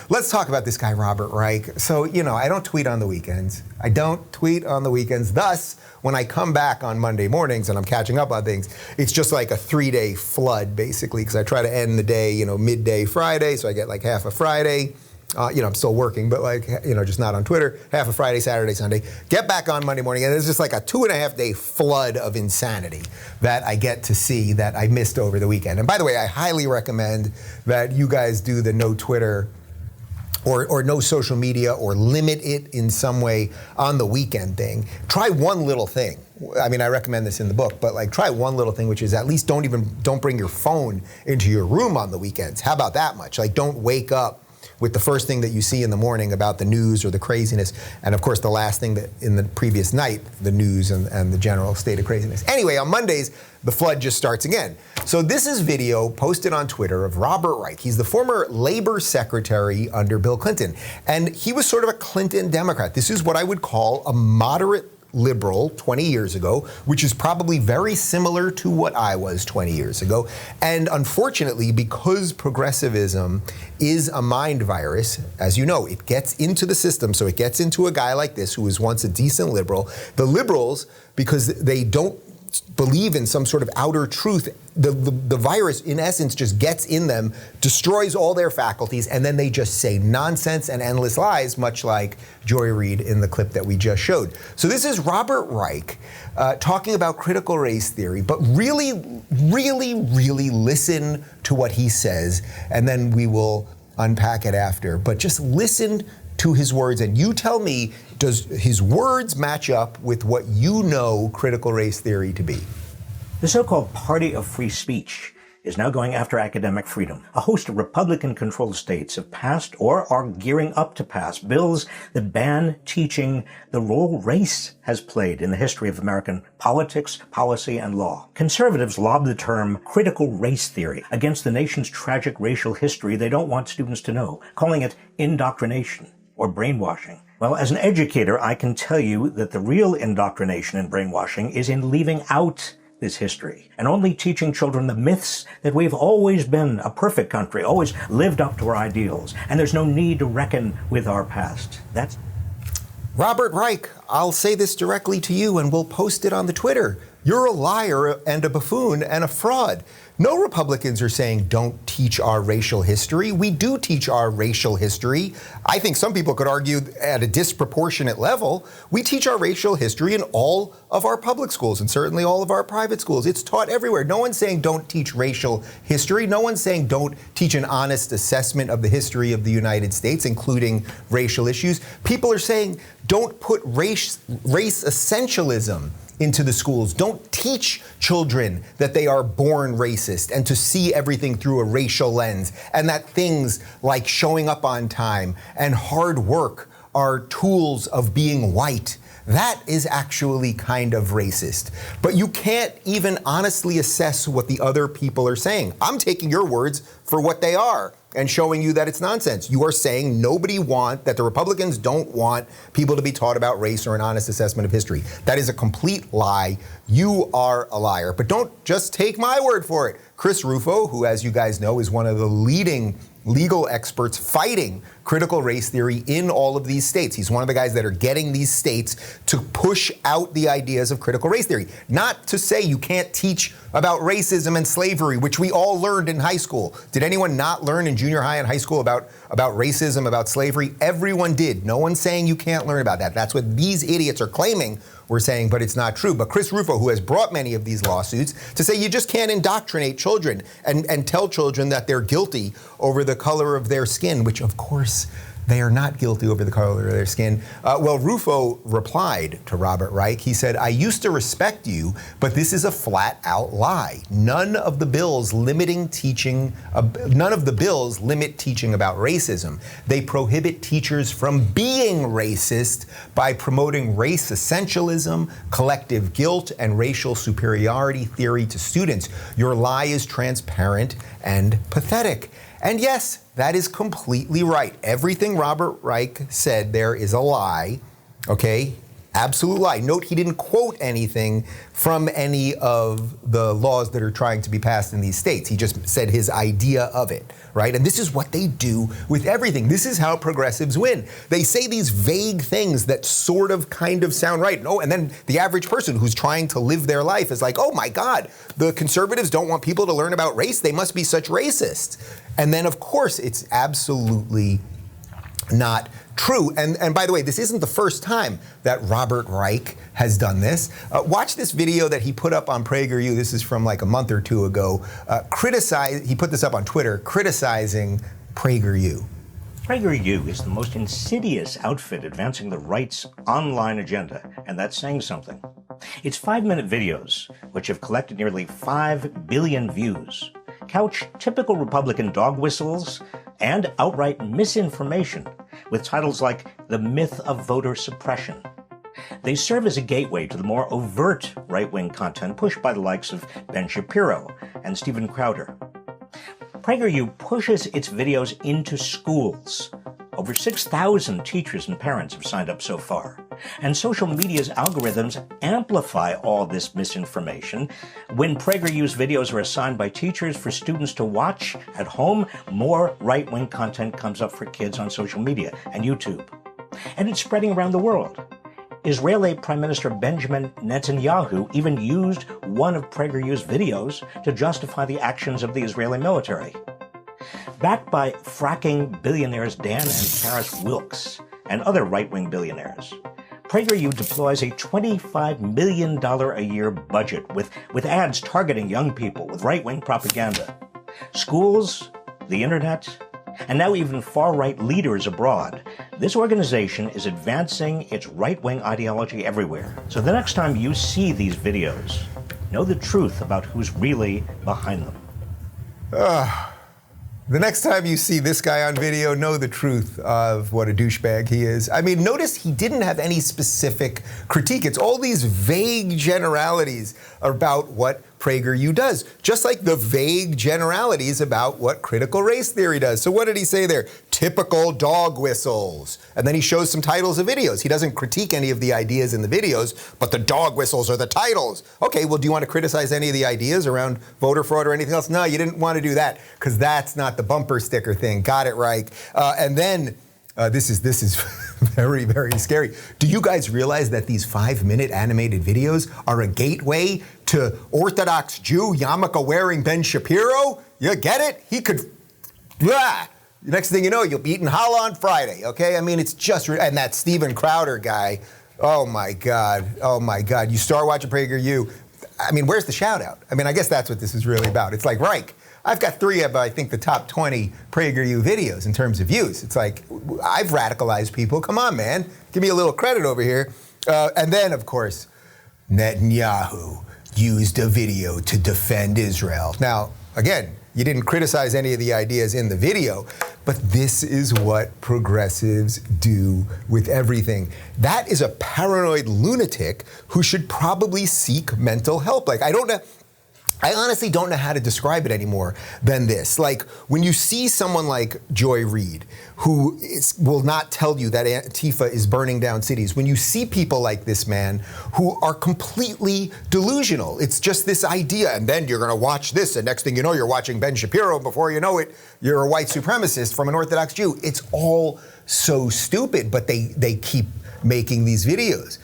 let's talk about this guy, Robert Reich. So, I don't tweet on the weekends. Thus, when I come back on Monday mornings and I'm catching up on things, it's just like a 3-day flood, basically, because I try to end the day, midday Friday, so I get like half a Friday. I'm still working, but just not on Twitter. Half a Friday, Saturday, Sunday. Get back on Monday morning, and it's just like a 2.5-day flood of insanity that I get to see that I missed over the weekend. And by the way, I highly recommend that you guys do the no Twitter or no social media or limit it in some way on the weekend thing. Try one little thing. I mean, I recommend this in the book, but try one little thing, which is at least don't bring your phone into your room on the weekends. How about that much? Don't wake up with the first thing that you see in the morning about the news or the craziness, and of course the last thing that in the previous night, the news and the general state of craziness. Anyway, on Mondays, the flood just starts again. So this is video posted on Twitter of Robert Reich. He's the former labor secretary under Bill Clinton, and he was sort of a Clinton Democrat. This is what I would call a moderate liberal 20 years ago, which is probably very similar to what I was 20 years ago. And unfortunately, because progressivism is a mind virus, as you know, it gets into the system, so it gets into a guy like this who was once a decent liberal. The liberals, because they don't believe in some sort of outer truth, the virus, in essence, just gets in them, destroys all their faculties, and then they just say nonsense and endless lies, much like Joy Reid in the clip that we just showed. So this is Robert Reich talking about critical race theory, but really listen to what he says, and then we will unpack it after. But just listen to his words, and you tell me, does his words match up with what you know critical race theory to be? The so-called Party of Free Speech is now going after academic freedom. A host of Republican-controlled states have passed or are gearing up to pass bills that ban teaching the role race has played in the history of American politics, policy, and law. Conservatives lob the term critical race theory against the nation's tragic racial history they don't want students to know, calling it indoctrination or brainwashing. Well, as an educator, I can tell you that the real indoctrination and brainwashing is in leaving out this history and only teaching children the myths that we've always been a perfect country, always lived up to our ideals, and there's no need to reckon with our past. That's Robert Reich. I'll say this directly to you, and we'll post it on the Twitter. You're a liar and a buffoon and a fraud. No Republicans are saying don't teach our racial history. We do teach our racial history. I think some people could argue at a disproportionate level. We teach our racial history in all of our public schools and certainly all of our private schools. It's taught everywhere. No one's saying don't teach racial history. No one's saying don't teach an honest assessment of the history of the United States, including racial issues. People are saying don't put race essentialism into the schools. Don't teach children that they are born racist and to see everything through a racial lens, and that things like showing up on time and hard work are tools of being white. That is actually kind of racist. But you can't even honestly assess what the other people are saying. I'm taking your words for what they are and showing you that it's nonsense. You are saying that the Republicans don't want people to be taught about race or an honest assessment of history. That is a complete lie. You are a liar. But don't just take my word for it. Chris Rufo, who, as you guys know, is one of the leading legal experts fighting critical race theory in all of these states. He's one of the guys that are getting these states to push out the ideas of critical race theory. Not to say you can't teach about racism and slavery, which we all learned in high school. Did anyone not learn in junior high and high school about racism, about slavery? Everyone did. No one's saying you can't learn about that. That's what these idiots are claiming we're saying, but it's not true. But Chris Rufo, who has brought many of these lawsuits, to say you just can't indoctrinate children and tell children that they're guilty over the color of their skin, which of course they are not guilty over the color of their skin. Well, Rufo replied to Robert Reich. He said, "I used to respect you, but this is a flat out lie. None of the bills limit teaching about racism. They prohibit teachers from being racist by promoting race essentialism, collective guilt, and racial superiority theory to students. Your lie is transparent and pathetic." And yes, that is completely right. Everything Robert Reich said there is a lie, okay? Absolute lie. Note he didn't quote anything from any of the laws that are trying to be passed in these states. He just said his idea of it, right? And this is what they do with everything. This is how progressives win. They say these vague things that sort of kind of sound right. And then the average person who's trying to live their life is like, oh my God, the conservatives don't want people to learn about race. They must be such racists. And then, of course, it's absolutely not true. And by the way, this isn't the first time that Robert Reich has done this. Watch this video that he put up on PragerU. This is from like a month or two ago. He put this up on Twitter, criticizing PragerU. PragerU is the most insidious outfit advancing the right's online agenda, and that's saying something. Its 5-minute videos, which have collected nearly 5 billion views, couch typical Republican dog whistles and outright misinformation with titles like The Myth of Voter Suppression. They serve as a gateway to the more overt right-wing content pushed by the likes of Ben Shapiro and Steven Crowder. PragerU pushes its videos into schools. Over 6,000 teachers and parents have signed up so far. And social media's algorithms amplify all this misinformation. When PragerU's videos are assigned by teachers for students to watch at home, more right-wing content comes up for kids on social media and YouTube. And it's spreading around the world. Israeli Prime Minister Benjamin Netanyahu even used one of PragerU's videos to justify the actions of the Israeli military. Backed by fracking billionaires Dan and Paris Wilkes and other right-wing billionaires, PragerU deploys a $25 million a year budget with ads targeting young people with right-wing propaganda. Schools, the internet, and now even far-right leaders abroad. This organization is advancing its right-wing ideology everywhere. So the next time you see these videos, know the truth about who's really behind them. The next time you see this guy on video, know the truth of what a douchebag he is. I mean, notice he didn't have any specific critique. It's all these vague generalities about what PragerU does, just like the vague generalities about what critical race theory does. So what did he say there? Typical dog whistles. And then he shows some titles of videos. He doesn't critique any of the ideas in the videos, but the dog whistles are the titles. Okay, well, do you want to criticize any of the ideas around voter fraud or anything else? No, you didn't want to do that, because that's not the bumper sticker thing. Got it, Reich. And then this is very, very scary. Do you guys realize that these 5-minute animated videos are a gateway to Orthodox Jew yarmulke-wearing Ben Shapiro? You get it? He could, next thing you know, you'll be eating challah on Friday, okay? I mean, it's just, and that Steven Crowder guy, oh my God. You start watching PragerU, I mean, where's the shout out? I mean, I guess that's what this is really about. It's like, Reich, I've got 3 of, I think, the top 20 PragerU videos in terms of views. It's like, I've radicalized people. Come on, man. Give me a little credit over here. And then, of course, Netanyahu used a video to defend Israel. Now, again, you didn't criticize any of the ideas in the video, but this is what progressives do with everything. That is a paranoid lunatic who should probably seek mental help. Like, I honestly don't know how to describe it anymore than this. Like, when you see someone like Joy Reid, who will not tell you that Antifa is burning down cities, when you see people like this man who are completely delusional, it's just this idea, and then you're going to watch this, and next thing you know, you're watching Ben Shapiro, and before you know it, you're a white supremacist from an Orthodox Jew. It's all so stupid, but they keep making these videos.